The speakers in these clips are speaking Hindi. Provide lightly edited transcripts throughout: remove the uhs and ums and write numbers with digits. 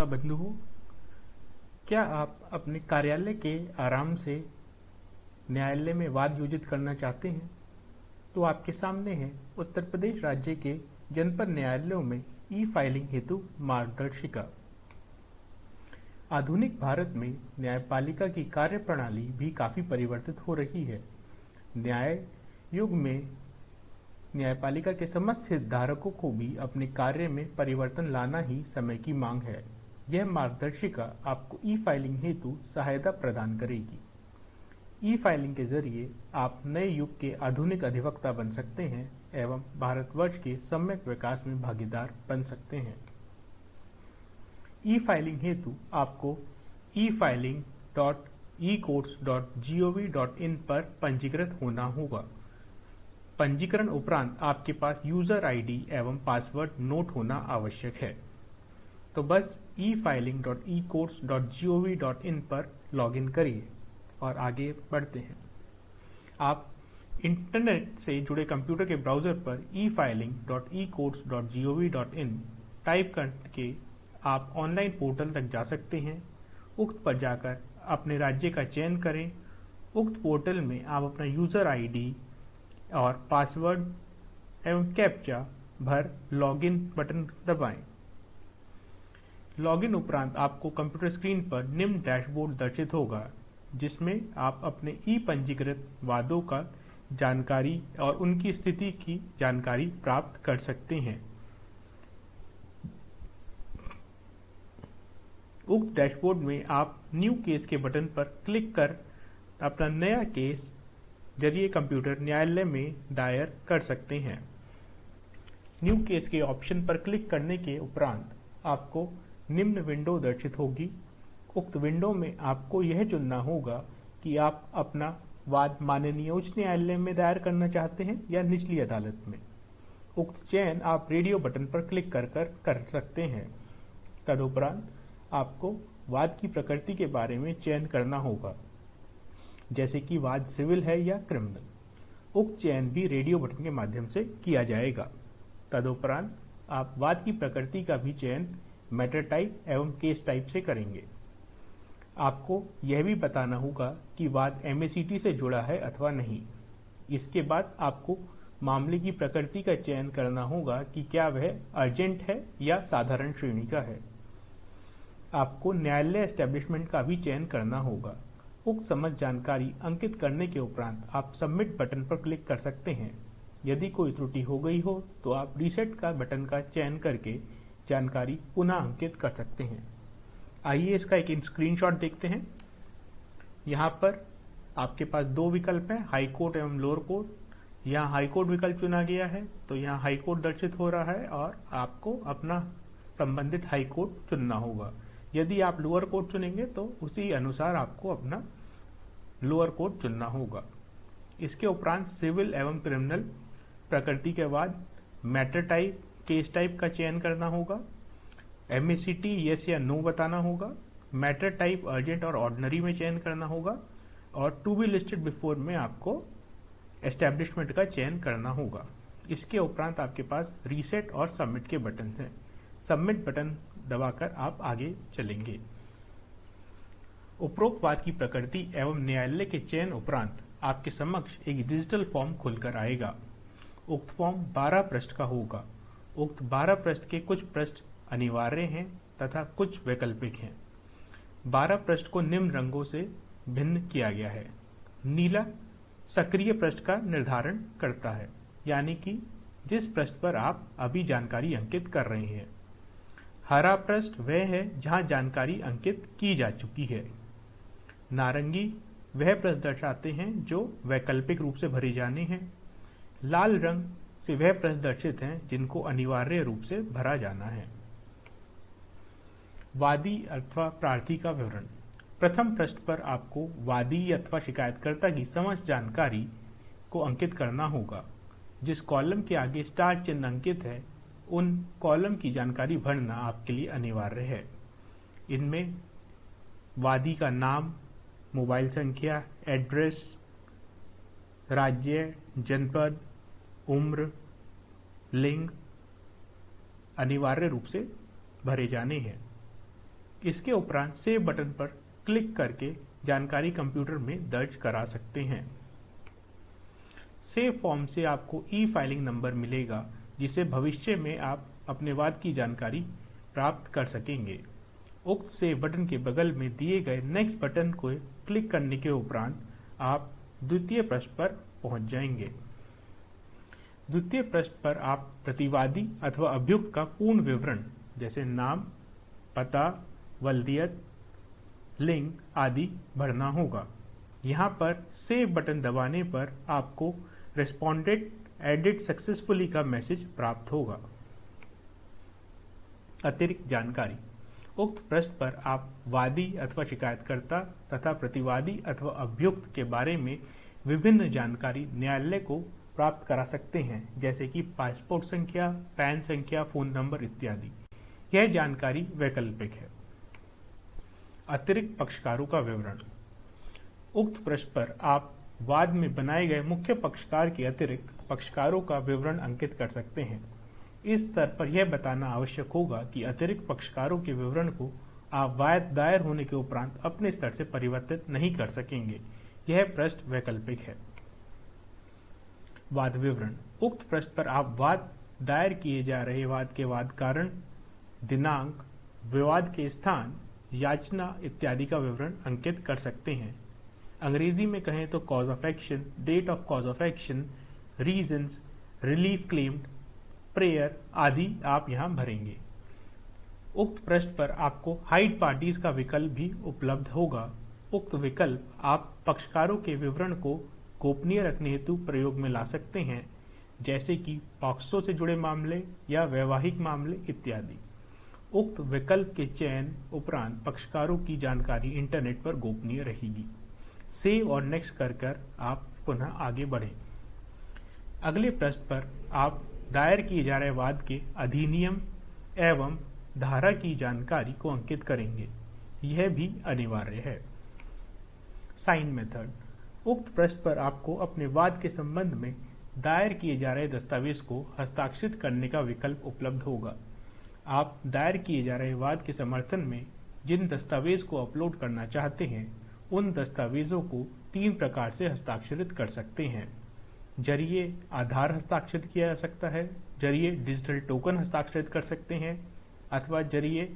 श्रोता बंधुओं, क्या आप अपने कार्यालय के आराम से न्यायालय में वाद योजित करना चाहते हैं? तो आपके सामने है उत्तर प्रदेश राज्य के जनपद न्यायालयों में ई फाइलिंग हेतु मार्गदर्शिका। आधुनिक भारत में न्यायपालिका की कार्यप्रणाली भी काफ़ी परिवर्तित हो रही है। न्याय युग में न्यायपालिका के समस्त हितधारकों को भी अपने कार्य में परिवर्तन लाना ही समय की मांग है। यह मार्गदर्शिका आपको ई फाइलिंग हेतु सहायता प्रदान करेगी। ई फाइलिंग के जरिए आप नए युग के आधुनिक अधिवक्ता बन सकते हैं एवं भारतवर्ष के सम्यक विकास में भागीदार बन सकते हैं। ई फाइलिंग हेतु आपको efiling.ecourts.gov.in पर पंजीकृत होना होगा। पंजीकरण उपरांत आपके पास यूजर आईडी एवं पासवर्ड नोट होना आवश्यक है। तो बस efiling.ecourts.gov.in पर लॉगिन करिए और आगे बढ़ते हैं। आप इंटरनेट से जुड़े कंप्यूटर के ब्राउज़र पर efiling.ecourts.gov.in टाइप करके आप ऑनलाइन पोर्टल तक जा सकते हैं। उक्त पर जाकर अपने राज्य का चयन करें। उक्त पोर्टल में आप अपना यूज़र आईडी और पासवर्ड एवं कैप्चा भर लॉगिन बटन दबाएं। लॉगिन उपरांत आपको कंप्यूटर स्क्रीन पर निम्न डैशबोर्ड दर्शित होगा, जिसमें आप अपने ई पंजीकृत वादों का जानकारी और उनकी स्थिति की जानकारी प्राप्त कर सकते हैं। उक्त डैशबोर्ड में आप न्यू केस के बटन पर क्लिक कर अपना नया केस जरिए कंप्यूटर न्यायालय में दायर कर सकते हैं। न्यू केस के ऑप्शन पर क्लिक करने के उपरांत आपको निम्न विंडो दर्शित होगी। उक्त विंडो में आपको यह चुनना होगा कि आप अपना वाद माननीय उच्च न्यायालय में दायर करना चाहते हैं या निचली अदालत में। उक्त चयन आप रेडियो बटन पर क्लिक कर सकते हैं। तदुपरांत आपको वाद की प्रकृति के बारे में चयन करना होगा, जैसे कि वाद सिविल है या क्रिमिनल। उक्त चयन भी रेडियो बटन के माध्यम से किया जाएगा। तदुपरांत आप वाद की प्रकृति का भी चयन मैटर टाइप एवं केस टाइप से करेंगे। आपको यह भी बताना होगा कि वाद एमएसीटी से जुड़ा है अथवा नहीं। इसके बाद आपको मामले की प्रकृति का चयन करना होगा कि क्या वह अर्जेंट है या साधारण श्रेणी का है। आपको न्यायालय एस्टेब्लिशमेंट का भी चयन करना होगा। उक्त समस्त जानकारी अंकित करने के उपरांत आप सबमिट बटन पर क्लिक कर सकते हैं। यदि कोई त्रुटि हो गई हो तो आप रीसेट का बटन का चयन करके जानकारी पुनः अंकित कर सकते हैं। आइए इसका एक स्क्रीनशॉट देखते हैं। यहाँ पर आपके पास दो विकल्प हैं, हाई कोर्ट एवं लोअर कोर्ट। यहाँ हाई कोर्ट विकल्प चुना गया है तो यहाँ हाई कोर्ट दर्शित हो रहा है और आपको अपना संबंधित हाई कोर्ट चुनना होगा। यदि आप लोअर कोर्ट चुनेंगे तो उसी अनुसार आपको अपना लोअर कोर्ट चुनना होगा। इसके उपरांत सिविल एवं क्रिमिनल प्रकृति के बाद मैटर टाइप केस टाइप का चयन करना होगा। एमएसीटी यस या नो बताना होगा। मैटर टाइप अर्जेंट और ऑर्डिनरी में चयन करना होगा और टू बी लिस्टेड बिफोर में आपको एस्टेब्लिशमेंट का चयन करना होगा। इसके उपरांत आपके पास रीसेट और सबमिट के बटन हैं। सबमिट बटन दबाकर आप आगे चलेंगे। उपरोक्त वाद की प्रकृति एवं न्यायालय के चयन उपरांत आपके समक्ष एक डिजिटल फॉर्म खुलकर आएगा। उक्त फॉर्म 12 पृष्ठ का होगा। उक्त 12 पृष्ठ के कुछ पृष्ठ अनिवार्य हैं तथा कुछ वैकल्पिक हैं। 12 पृष्ठ को निम्न रंगों से भिन्न किया गया है। नीला सक्रिय पृष्ठ का निर्धारण करता है, यानी कि जिस पृष्ठ पर आप अभी जानकारी अंकित कर रहे हैं। हरा पृष्ठ वह है जहां जानकारी अंकित की जा चुकी है। नारंगी वह पृष्ठ दर्शाते हैं जो वैकल्पिक रूप से भरे जाने हैं। लाल रंग से वह पृष्ठ दर्शित हैं जिनको अनिवार्य रूप से भरा जाना है। वादी अथवा प्रार्थी का विवरण। प्रथम पृष्ठ पर आपको वादी अथवा शिकायतकर्ता की समस्त जानकारी को अंकित करना होगा। जिस कॉलम के आगे स्टार चिन्ह अंकित है उन कॉलम की जानकारी भरना आपके लिए अनिवार्य है। इनमें वादी का नाम, मोबाइल संख्या, एड्रेस, राज्य, जनपद, उम्र, लिंग अनिवार्य रूप से भरे जाने हैं। इसके उपरांत सेव बटन पर क्लिक करके जानकारी कंप्यूटर में दर्ज करा सकते हैं। सेव फॉर्म से आपको ई फाइलिंग नंबर मिलेगा, जिसे भविष्य में आप अपने वाद की जानकारी प्राप्त कर सकेंगे। उक्त सेव बटन के बगल में दिए गए नेक्स्ट बटन को क्लिक करने के उपरांत आप द्वितीय पृष्ठ पर पहुंच जाएंगे। द्वितीय पृष्ठ पर आप प्रतिवादी अथवा अभियुक्त का पूर्ण विवरण जैसे नाम, पता, वल्दियत, लिंग आदि भरना होगा। यहाँ पर सेव बटन दबाने पर आपको रेस्पोंडेंट एडिट सक्सेसफुली का मैसेज प्राप्त होगा। अतिरिक्त जानकारी। उक्त पृष्ठ पर आप वादी अथवा शिकायतकर्ता तथा प्रतिवादी अथवा अभियुक्त के बारे में विभिन्न जानकारी न्यायालय को प्राप्त करा सकते हैं, जैसे कि पासपोर्ट संख्या, पैन संख्या, फोन नंबर इत्यादि। यह जानकारी वैकल्पिक है। अतिरिक्त पक्षकारों का विवरण। उक्त पृष्ठ पर आप वाद में बनाए गए मुख्य पक्षकार के अतिरिक्त पक्षकारों का विवरण अंकित कर सकते हैं। इस स्तर पर यह बताना आवश्यक होगा कि अतिरिक्त पक्षकारों के विवरण को आप वाद दायर होने के उपरांत अपने स्तर से परिवर्तित नहीं कर सकेंगे। यह पृष्ठ वैकल्पिक है। वाद विवरण। उक्त पृष्ठ पर आप वाद दायर किए जा रहे वाद के वाद कारण, दिनांक, विवाद के स्थान, याचना इत्यादि का विवरण अंकित कर सकते हैं। अंग्रेजी में कहें तो cause of action, date of cause of action, reasons, relief claimed, prayer आदि आप यहां भरेंगे। उक्त पृष्ठ पर आपको हाइड पार्टीज का विकल्प भी उपलब्ध होगा। उक्त विकल्प आप पक्षकारों के विवरण को गोपनीय रखने हेतु प्रयोग में ला सकते हैं, जैसे कि पॉक्सो से जुड़े मामले या वैवाहिक मामले इत्यादि। उक्त विकल्प के चयन उपरांत पक्षकारों की जानकारी इंटरनेट पर गोपनीय रहेगी। सेव और नेक्स्ट कर आप पुनः आगे बढ़ें। अगले पृष्ठ पर आप दायर किए जा रहे वाद के अधिनियम एवं धारा की जानकारी को अंकित करेंगे। यह भी अनिवार्य है। Sign method. उक्त पृष्ठ पर आपको अपने वाद के संबंध में दायर किए जा रहे दस्तावेज को हस्ताक्षरित करने का विकल्प उपलब्ध होगा। आप दायर किए जा रहे वाद के समर्थन में जिन दस्तावेज को अपलोड करना चाहते हैं, उन दस्तावेजों को 3 प्रकार से हस्ताक्षरित कर सकते हैं। जरिए आधार हस्ताक्षरित किया जा सकता है, जरिए डिजिटल टोकन हस्ताक्षरित कर सकते हैं, अथवा जरिए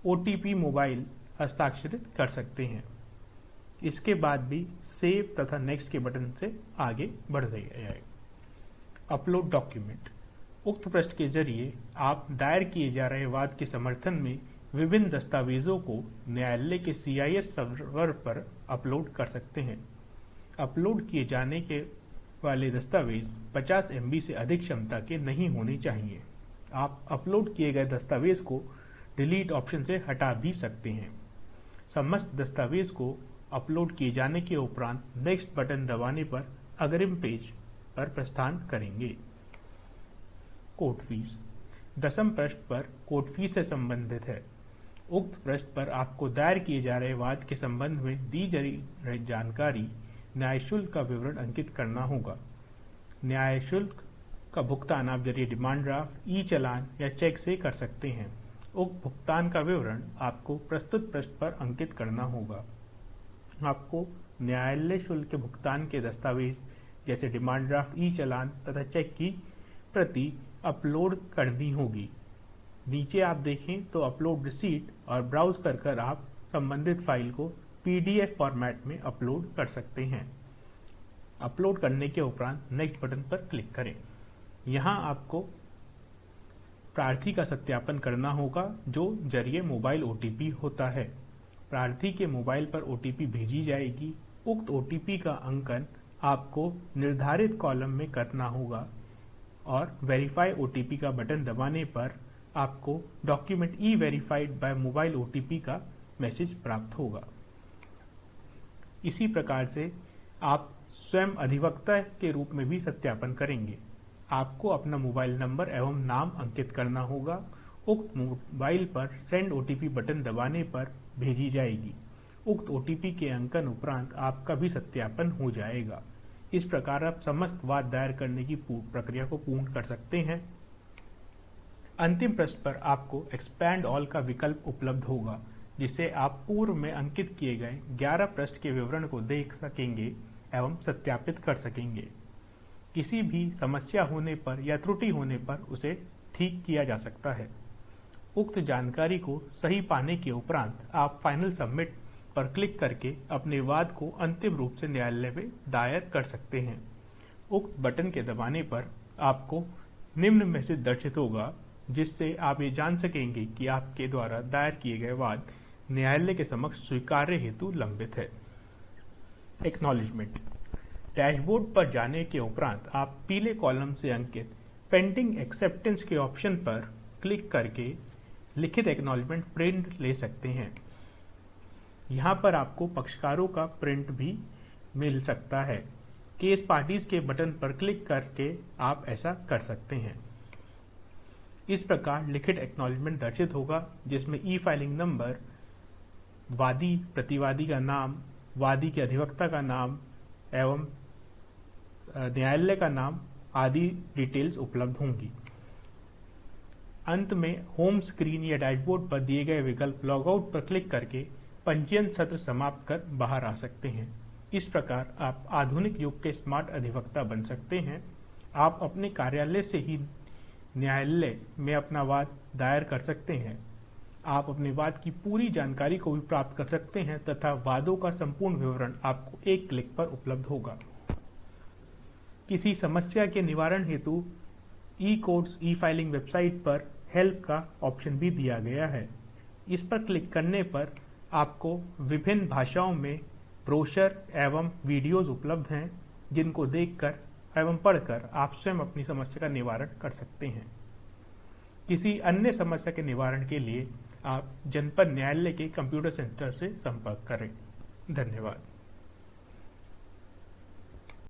OTP मोबाइल हस्ताक्षरित कर सकते हैं। इसके बाद भी सेव तथा नेक्स्ट के बटन से आगे बढ़ जाए। Upload document. उक्त पृष्ठ के जरिए आप दायर किए जा रहे वाद के समर्थन में विभिन्न दस्तावेजों को न्यायालय के CIS सर्वर पर अपलोड कर सकते हैं। अपलोड किए जाने के वाले दस्तावेज 50 MB से अधिक क्षमता के नहीं होने चाहिए। आप अपलोड किए गए दस्तावेज को डिलीट ऑप्शन से हटा भी सकते हैं। समस्त दस्तावेज को अपलोड किए जाने के उपरांत नेक्स्ट बटन दबाने पर अग्रिम पेज पर प्रस्थान करेंगे। Court fees. 10वें पृष्ठ पर कोर्ट फीस से संबंधित है। उक्त पृष्ठ पर आपको दायर किए जा रहे वाद के संबंध में दी जा रही जानकारी न्याय शुल्क का विवरण अंकित करना होगा। न्याय शुल्क का भुगतान आप जरिए डिमांड ड्राफ्ट, ई चालान या चेक से कर सकते हैं। उक्त भुगतान का विवरण आपको प्रस्तुत पृष्ठ पर अंकित करना होगा। आपको न्यायालय शुल्क के भुगतान के दस्तावेज जैसे डिमांड ड्राफ्ट, ई चालान तथा चेक की प्रति अपलोड करनी होगी। नीचे आप देखें तो अपलोड रिसीट और ब्राउज कर आप संबंधित फाइल को PDF फॉर्मेट में अपलोड कर सकते हैं। अपलोड करने के उपरांत नेक्स्ट बटन पर क्लिक करें। यहाँ आपको प्रार्थी का सत्यापन करना होगा, जो जरिए मोबाइल OTP होता है। प्रार्थी के मोबाइल पर OTP भेजी जाएगी। उक्त OTP का अंकन आपको निर्धारित कॉलम में करना होगा और वेरीफाई OTP का बटन दबाने पर आपको document e verified bye mobile OTP का मैसेज प्राप्त होगा। इसी प्रकार से आप स्वयं अधिवक्ता के रूप में भी सत्यापन करेंगे। आपको अपना मोबाइल नंबर एवं नाम अंकित करना होगा। उक्त मोबाइल पर सेंड OTP बटन दबाने पर भेजी जाएगी। उक्त OTP के अंकन उपरांत आपका भी सत्यापन हो जाएगा। इस प्रकार आप समस्त वाद दायर करने की प्रक्रिया को पूर्ण कर सकते हैं। अंतिम पृष्ठ पर आपको एक्सपैंड ऑल का विकल्प उपलब्ध होगा, जिससे आप पूर्व में अंकित किए गए 11 पृष्ठ के विवरण को देख सकेंगे एवं सत्यापित कर सकेंगे। किसी भी समस्या होने पर या त्रुटि होने पर उसे ठीक किया जा सकता है। उक्त जानकारी को सही पाने के उपरांत आप फाइनल सबमिट पर क्लिक करके अपने वाद को अंतिम रूप से न्यायालय में दायर कर सकते हैं। उक्त बटन के दबाने पर आपको निम्न मैसेज दर्शित होगा, जिससे आप ये जान सकेंगे कि आपके द्वारा दायर किए गए वाद न्यायालय के समक्ष स्वीकार्य हेतु लंबित है। एक्नॉलेजमेंट। डैशबोर्ड पर जाने के उपरांत आप पीले कॉलम से अंकित पेंडिंग एक्सेप्टेंस के ऑप्शन पर क्लिक करके लिखित एक्नॉलेजमेंट प्रिंट ले सकते हैं। यहाँ पर आपको पक्षकारों का प्रिंट भी मिल सकता है। केस पार्टीज के बटन पर क्लिक करके आप ऐसा कर सकते हैं। इस प्रकार लिखित एक्नॉलेजमेंट दर्शित होगा, जिसमें ई फाइलिंग नंबर, वादी प्रतिवादी का नाम, वादी के अधिवक्ता का नाम एवं न्यायालय का नाम आदि डिटेल्स उपलब्ध होंगी। अंत में होम स्क्रीन या डैशबोर्ड पर दिए गए विकल्प लॉगआउट पर क्लिक करके पंजीयन सत्र समाप्त कर बाहर आ सकते हैं। इस प्रकार आप आधुनिक युग के स्मार्ट अधिवक्ता बन सकते हैं। आप अपने कार्यालय से ही न्यायालय में अपना वाद दायर कर सकते हैं। आप अपने वाद की पूरी जानकारी को भी प्राप्त कर सकते हैं तथा वादों का संपूर्ण विवरण आपको एक क्लिक पर उपलब्ध होगा। किसी समस्या के निवारण हेतु ई कोर्ट्स ई फाइलिंग वेबसाइट पर हेल्प का ऑप्शन भी दिया गया है। इस पर क्लिक करने पर आपको विभिन्न भाषाओं में ब्रोशर एवं वीडियोज उपलब्ध हैं, जिनको देखकर एवं पढ़कर आप स्वयं अपनी समस्या का निवारण कर सकते हैं। किसी अन्य समस्या के निवारण के लिए आप जनपद न्यायालय के कंप्यूटर सेंटर से संपर्क करें। धन्यवाद।